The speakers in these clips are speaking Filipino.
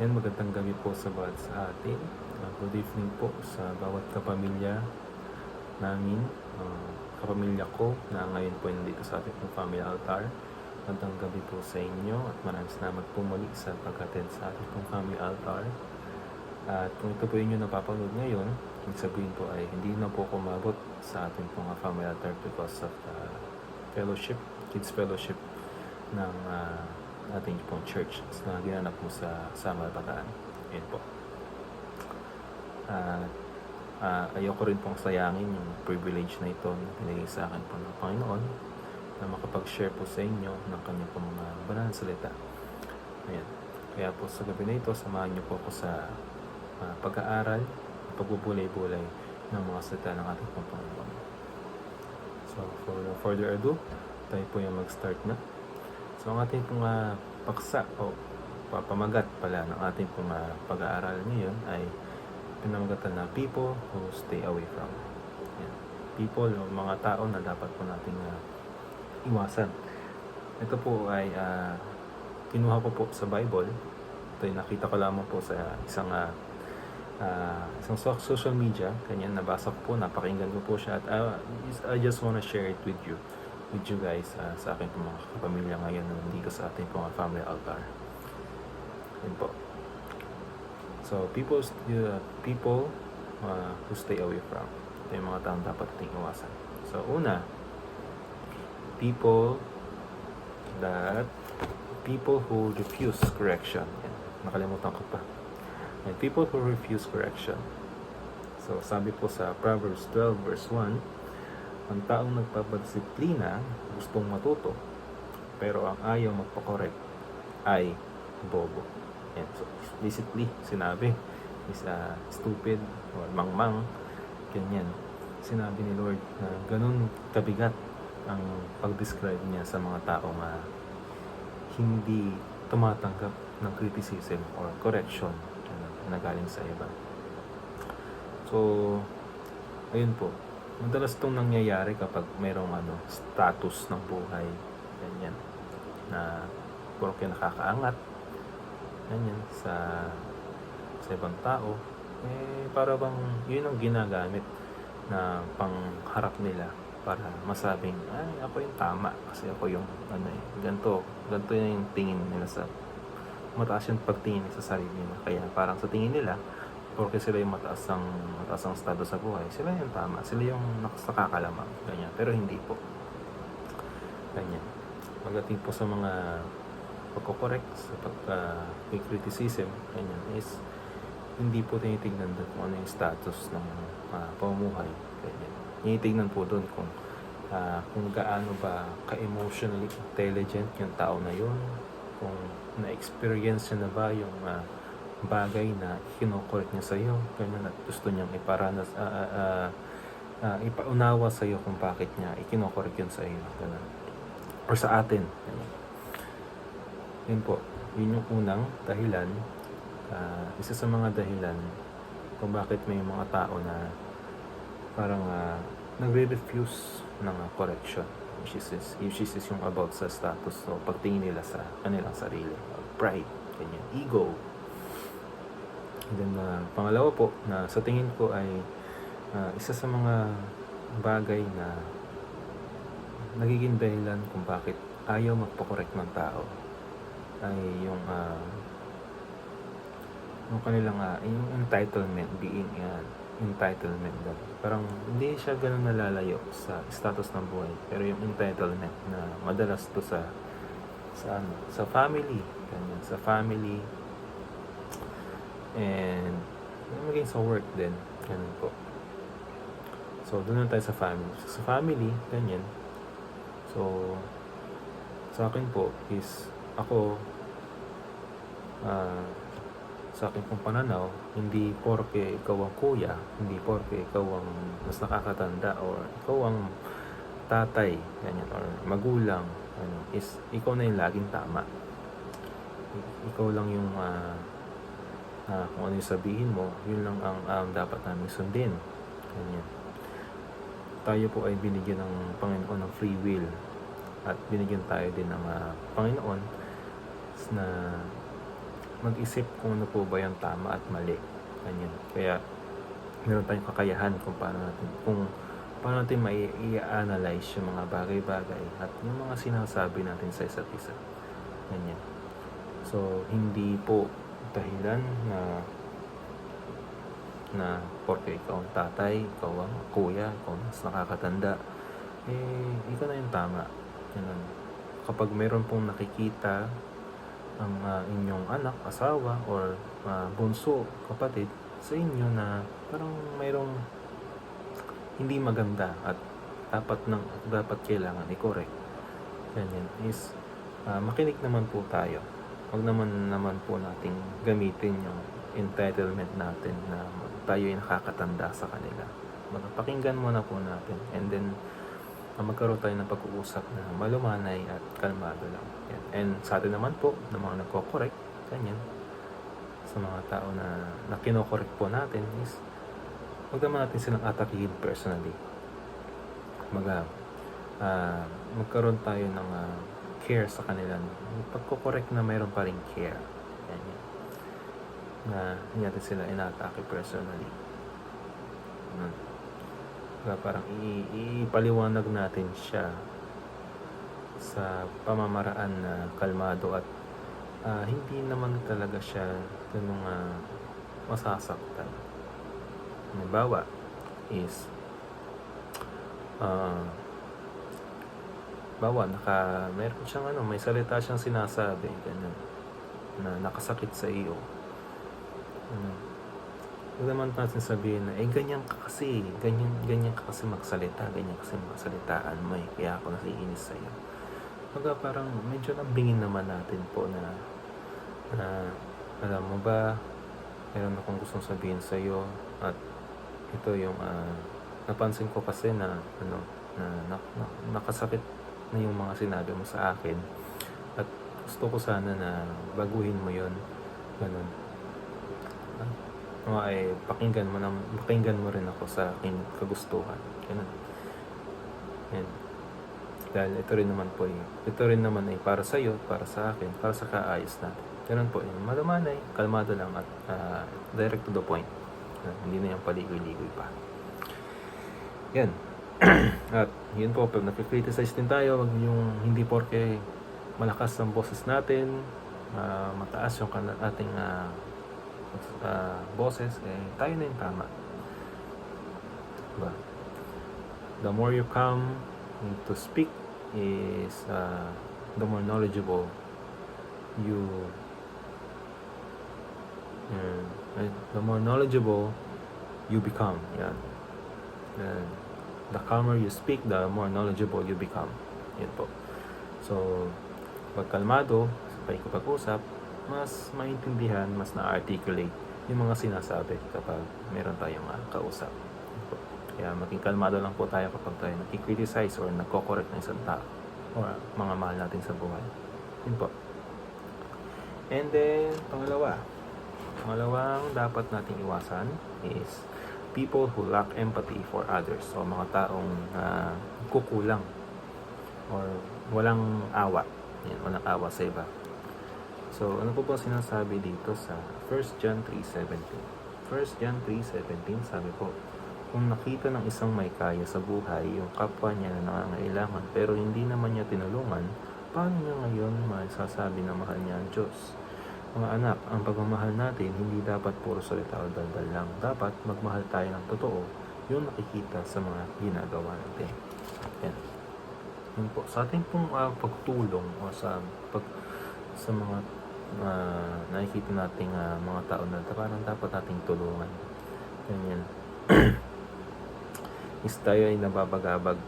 Yan, magandang gabi po sa bawat sa atin. Good evening po sa bawat kapamilya namin, kapamilya ko na ngayon po nandito sa ating pong family altar. Magandang gabi po sa inyo at maraming salamat po muli sa pag-attend sa ating pong family altar. At kung ito po yung napapanood ngayon, ibig sabihin po ay hindi na po kumabot sa ating pong family altar because of fellowship, kids fellowship ng ating pong church na ginanap mo sa Samal Bataan. Yun po. Ayoko rin pong sayangin yung privilege na ito na pinigay sa akin po ng Panginoon na makapag-share po sa inyo ng kanyang pong mga banal na salita. Ayan. Kaya po sa gabi na ito, samahan niyo po ako sa pag-aaral, pagbubulay-bulay ng mga salita ng ating pong Panginoon. So, for no further ado, tayo po yung mag-start na. So, ang ating pong paksa o papamagat pala ng ating pong pag-aaral ngayon ay pinamagatan na people who stay away from. Yan. People o mga tao na dapat po nating iwasan. Ito po ay kinuha ko po sa Bible. Ito ay nakita ko lamang po sa isang social media. Ganyan, nabasa ko po, napakinggan ko po siya at I just wanna share it with you guys, sa aking mga kapamilya ngayon na nandito sa ating mga family altar. Yan po. So, people who stay away from. Ito yung mga taong dapat nating iwasan. So, una, people who refuse correction. Yan, nakalimutan ko pa. And people who refuse correction. So, sabi po sa Proverbs 12 verse 1, ang taong nagpapadisiplina gustong matuto, pero ang ayaw magpakorek ay bobo. Yan. So, explicitly sinabi is stupid or mangmang, ganyan. Sinabi ni Lord na ganun kabigat ang pag-describe niya sa mga taong hindi tumatanggap ng criticism or correction na galing sa iba. So, ayun po. Madalas itong nangyayari kapag mayroong status ng buhay, ganyan, na puro kayo nakakaangat, ganyan, sa ibang tao, para bang yun ang ginagamit na pangharap nila para masabing, ay, ako yung tama kasi ako yung ganito yung tingin nila sa mataas yung pagtingin sa sarili nila. Kaya parang sa tingin nila, porque sila yung mataas ang estado sa buhay, sila yung tama, sila yung nakakalamang, ganyan. Pero hindi po. Ganyan. Pagdating po sa mga pagko-correct, sa pag-criticism, ganyan, is hindi po tinitignan doon kung ano yung status ng pamumuhay. Ganyan. Tinitignan po doon kung gaano ba ka-emotionally intelligent yung tao na yun, kung na-experience na ba yung bagay na kinokorek niya sa iyo, ganyan, at gusto niyang iparanas, ipaunawa sa iyo kung bakit niya ikinokorek yun sa iyo, ganun, or sa atin, ganyan. Yun po, yun yung unang dahilan, isa sa mga dahilan kung bakit may mga tao na parang nagre-refuse ng correction, which is yung about sa status o pagtingin nila sa kanilang sarili, pride, ganyan, ego. And then, pangalawa po, na sa tingin ko ay isa sa mga bagay na nagiging dahilan kung bakit ayaw magpakorek ng tao ay yung kanilang yung entitlement, being entitlement. Parang hindi siya ganun nalalayo sa status ng buhay, pero yung entitlement na madalas to sa family, ganyan, sa family, and maging sa work din, ganun po. So, doon na tayo sa family. Sa family, ganyan. So, sa akin po is, ako, sa akin pong pananaw, hindi porke ikaw ang kuya, hindi porke ikaw ang mas nakakatanda, or ikaw ang tatay, ganyan, or magulang, is ikaw na yung laging tama. Ikaw lang yung kung ano yung sabihin mo, yun lang ang dapat namin sundin. Ganyan. Tayo po ay binigyan ng Panginoon ng free will, at binigyan tayo din ng Panginoon na mag-isip kung ano po ba yung tama at mali. Ganyan. Kaya meron tayong kakayahan kung paano natin i-analyze yung mga bagay-bagay at yung mga sinasabi natin sa isa't isa. Ganyan. So, hindi po dahilan na porke ikaw ang tatay, ikaw ang kuya, ikaw mas nakakatanda, ikaw na yung tama. Ganun. Kapag meron pong nakikita ang inyong anak, asawa, or bunso, kapatid, sa inyo na parang mayroong hindi maganda at dapat kailangan i-correct. Ganyan is makinig naman po tayo. Huwag naman po nating gamitin yung entitlement natin na tayo ay nakakatanda sa kanila. Pakinggan muna po natin and then magkaroon tayo ng pag-uusap na malumanay at kalmado lang. Yan. And sa atin naman po, na mga nagko-correct, ganyan, sa mga tao na kino-correct po natin is huwag naman natin silang atakihin personally. Magkaroon tayo ng care sa kanila. Pagko-correct na mayroon pa rin care. Ganyan. Na hindi natin sila inatake personally. Parang ipaliwanag natin siya sa pamamaraan na kalmado at hindi naman talaga siya ganung masasaktan. Halimbawa is meron siyang may salita siyang sinasabi ganun na nakasakit sa iyo. Huwag naman natin sabihin na ganyan ka kasi magsalita, ganyan kasi magsalitaan mo kaya ako naiinis sa iyo. Parang medyo nabingin naman natin po na alam mo ba, meron akong gustong sabihin sa iyo at ito yung napansin ko kasi na nakasakit na yung mga sinabi mo sa akin at gusto ko sana na baguhin mo yon. Ganun. Pakinggan mo rin ako sa aking kagustuhan. Ganun. Yan. Dahil ito rin naman ay para sa iyo, para sa akin, para sa kaayos natin. Ganun po, malumanay, kalmado lang at direct to the point. Hindi na yung paligoy-ligoy pa. Yan. At yun po, pag napikriticize din tayo, wag yung hindi porke malakas ang boses natin, mataas yung ating boses, tayo na yung tama. Diba? The more you come to speak is the more knowledgeable you become. Yan. The calmer you speak, the more knowledgeable you become. Yan po. So, pag kalmado, sa pakikipag-usap, mas maintindihan, mas na-articulate yung mga sinasabi kapag meron tayong kausap. Kaya maging kalmado lang po tayo kapag tayo nakikriticize or nagko-correct ng isang tao or mga mahal natin sa buhay. Yun po. And then, pangalawang dapat nating iwasan is people who lack empathy for others. So, mga taong kukulang or walang awa. Yan, walang awa sa iba. So, ano po ba sinasabi dito sa 1 John 3:17? 1 John 3:17, sabi po, kung nakita ng isang may kaya sa buhay, yung kapwa niya na nangangailangan, pero hindi naman niya tinulungan, paano niya ngayon masasabi na mahal niya ang Diyos? Mga anak, ang pagmamahal natin, hindi dapat puro salita o daldal lang. Dapat magmahal tayo ng totoo, yung nakikita sa mga ginagawa natin. Yan. Yun po. Sa ating pong pagtulong o sa mga nakikita nating mga tao na parang dapat nating tulungan. Ganyan. Is tayo ay nababagabag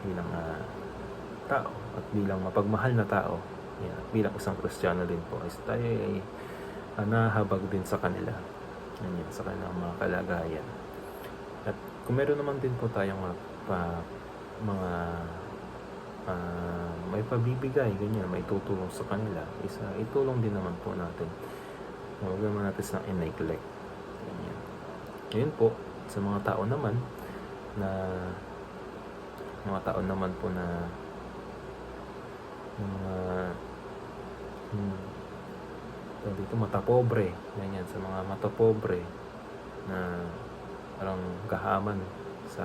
bilang tao at bilang mapagmahal na tao. Yan. Bilang isang Kristiyano din po. Is tayo ay nahabag din sa kanila. Ganyan, sa kanilang mga kalagayan. At kung meron naman din po tayong mga may pabibigay, ganyan, may tutulong sa kanila, itulong din naman po natin. Huwag naman natin silang in-neglect. Ganyan. Ngayon po, sa mga tao naman po na dito mata pobre, ganyan, sa mga mata pobre na parang gahaman sa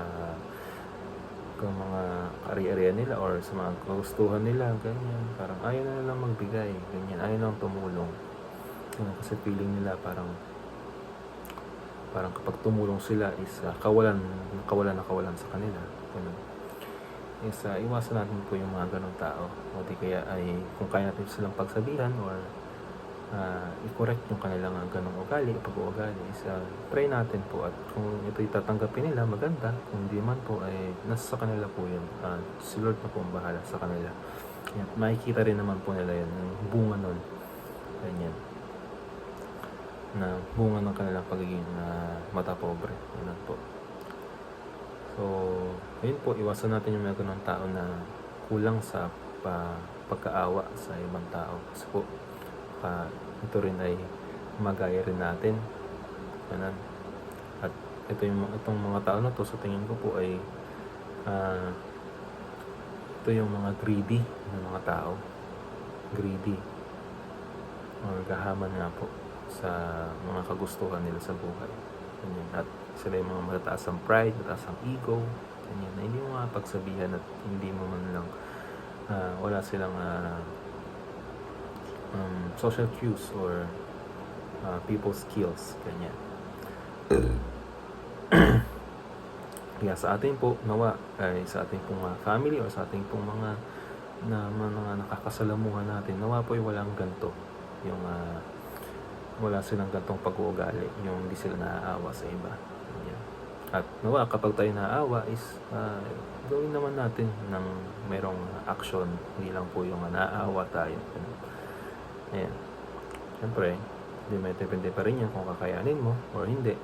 kung mga ari-arian nila or sa mga kagustuhan nila, ganyan, parang ayaw na lang magbigay, ganyan, ayaw lang tumulong. Kasi feeling nila parang kapag tumulong sila is kawalan sa kanila, ganun. Is iwasan natin po yung mga ganong tao, o di kaya ay kung kaya natin silang pagsabihan or i-correct yung kanilang ganong ugali o pag-uugali is try natin po, at kung ito'y tatanggapin nila, maganda. Kung hindi man po ay nasa kanila po yun. Si Lord na po ang bahala sa kanila. At makikita rin naman po nila yun, yung bunga nun, ganyan, na bunga ng kanilang pagiging mata pobre. Ganun po. So ayun po, iwasan natin yung mga ganong tao na kulang sa pagkaawa sa ibang tao, kasi po ito rin ay magaya rin natin, ganun. At itong mga tao na to, sa tingin ko po ay ito yung mga greedy na mga tao, greedy or gahaman nga po sa mga kagustuhan nila sa buhay, ganyan. At sila yung mga matataas ang pride, matataas ang ego, ganyan, na hindi mo mapagsabihan at hindi mo man lang wala silang social cues or people skills, ganyan. Kaya sa ating po nawa ay sa ating pong family or sa ating pong mga nakakasalamuhan natin, nawa po ay walang ganto, yung wala silang gantong pag-uugali, yung hindi sila naaawa sa iba, ganyan. At nawa kapag tayo naaawa is gawin naman natin ng merong action, hindi lang po yung naaawa tayo, ganun. Ayan. Siyempre, depende pa rin yan kung kakayanin mo or hindi.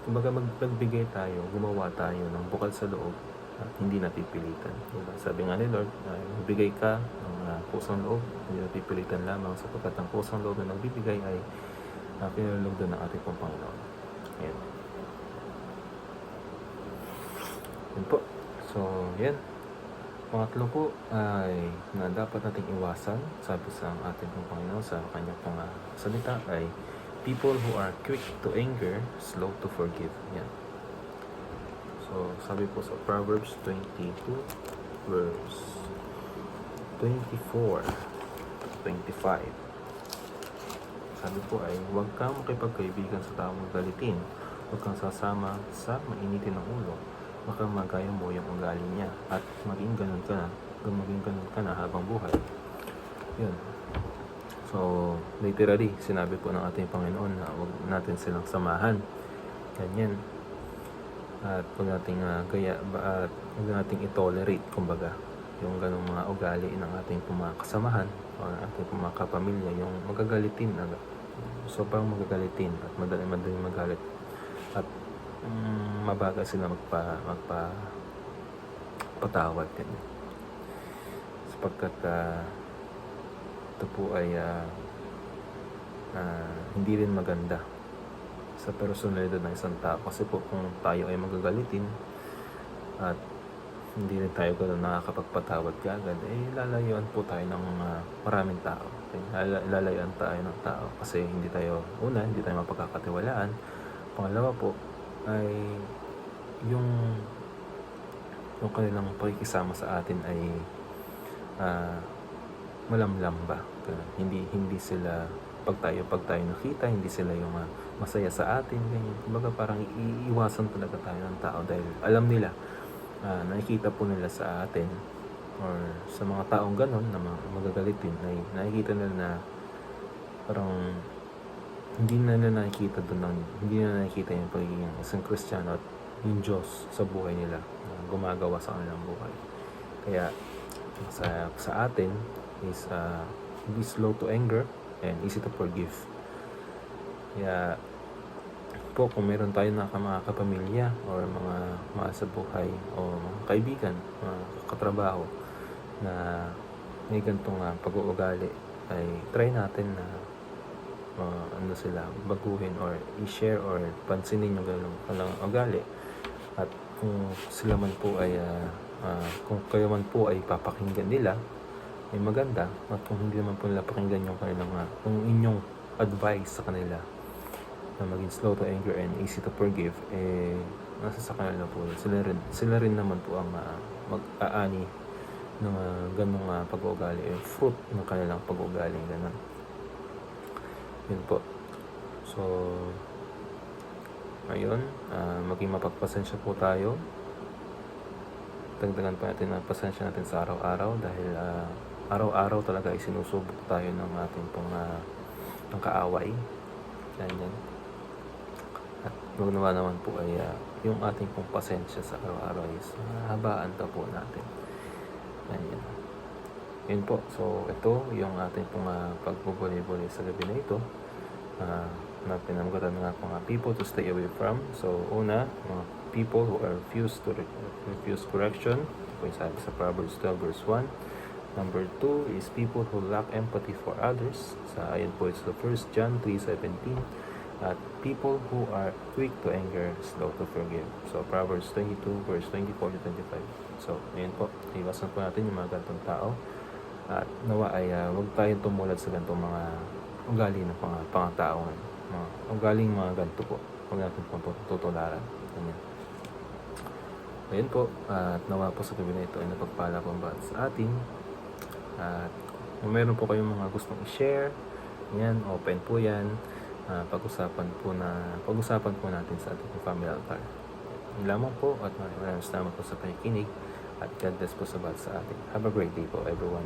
Kumbaga magbigay tayo, gumawa tayo ng bukal sa loob at hindi napipilitan. Diba? Sabi nga ni Lord, magbigay ka ng pusang loob, hindi napipilitan lamang, sapagkat ang pusang loob na nagbibigay ay pinalulog doon ng ating pong Panginoon. Ayan. Yan po. So, yan. Pangatlo po ay na dapat nating iwasan, sabi sa ating pong Panginoon sa kanyang pong salita, ay people who are quick to anger, slow to forgive. Yan. So, sabi po sa Proverbs 22 verse 24, 25. Sabi po ay, huwag kang makipagkaibigan sa taong magalitin, huwag kang sasama sa mainitin ng ulo, baka magaya mo yung ugali niya at maging ganun ka na habang buhay. Yun. So, literally, sinabi po ng ating Panginoon na huwag natin silang samahan. Ganyan. At huwag nating at huwag nating i-tolerate, kumbaga, yung ganung mga ugali ng ating mga kasamahan o ating mga kapamilya, yung magagalitin, sobrang magagalitin at madaling magalit. At mabaga sila patawad din, sapagkat ito po ay hindi rin maganda sa personalidad ng isang tao, kasi po kung tayo ay magagalitin at hindi rin tayo gano'n nakakapagpatawad kaagad, lalayuan po tayo ng maraming tao. Lalayuan tayo ng tao kasi hindi tayo mapagkakatiwalaan. Pangalawa po ay yung kanilang pakikisama sa atin ay malamlam ba. Hindi sila pag tayo nakita, hindi sila yung masaya sa atin, ganyan. Kumbaga parang iiwasan talaga tayo ng tao dahil alam nila, nakikita po nila sa atin or sa mga taong ganon na magagalitin, ay nakikita nila na parang hindi na nakikita yung pagiging isang Kristiyano at yung Diyos sa buhay nila, gumagawa sa kanilang buhay. Kaya sa atin is be slow to anger and easy to forgive. Kaya po, kung meron tayo na mga kapamilya or mga mahal sa buhay o mga kaibigan, mga katrabaho na may ganitong pag-uugali, ay try natin na sila baguhin or i-share or pansinin yung ganung ugali. At kung sila man po ay kung kayo man po ay papakinggan nila, ay maganda. At kung hindi naman po nila pakinggan yung kanilang kung inyong advice sa kanila na maging slow to anger and easy to forgive, nasa sa kanila po. Sila rin naman po ang mag-aani ng ganong pag-uugali, fruit ng kanilang pag-uugali, ganun. Yun po. So, ayun, maging mapagpasensya po tayo. Dagdagan pa natin ang pasensya natin sa araw-araw dahil araw-araw talaga ay sinusubok tayo ng ating pong ng kaaway. Ganyan. At nawa naman po ay yung ating pong pasensya sa araw-araw is habaan pa po natin. Ganyan. Yun po. So, ito yung ating pong pagbubuli-buli sa gabi na ito. Na pinamagatan nga po people to stay away from. So, una, mga people who are refuse correction. Ito po yung sabi sa Proverbs 12 verse 1. Number 2 is people who lack empathy for others. Sa ayan po, it's the 1 John 3:17. At people who are quick to anger, slow to forgive. So, Proverbs 22 verse 24 to 25. So, ayun po, iwasan po natin yung mga ganitong tao. At nawa ay huwag tayong tumulad sa ganitong mga ugali ng pangataon. Mga ugaling mga ganito po. Huwag natin po tutularan. Ganyan. Ayun po, at nawa po sa gabi na ito ay napagpala po ang bawat sa atin. At kung meron po kayong mga gustong i-share, yan, open po yan. Pag-usapan po natin sa ating family altar. Yun lamang po at maraming salamat po sa pakikinig at God bless po sa bawat sa atin. Have a great day po everyone.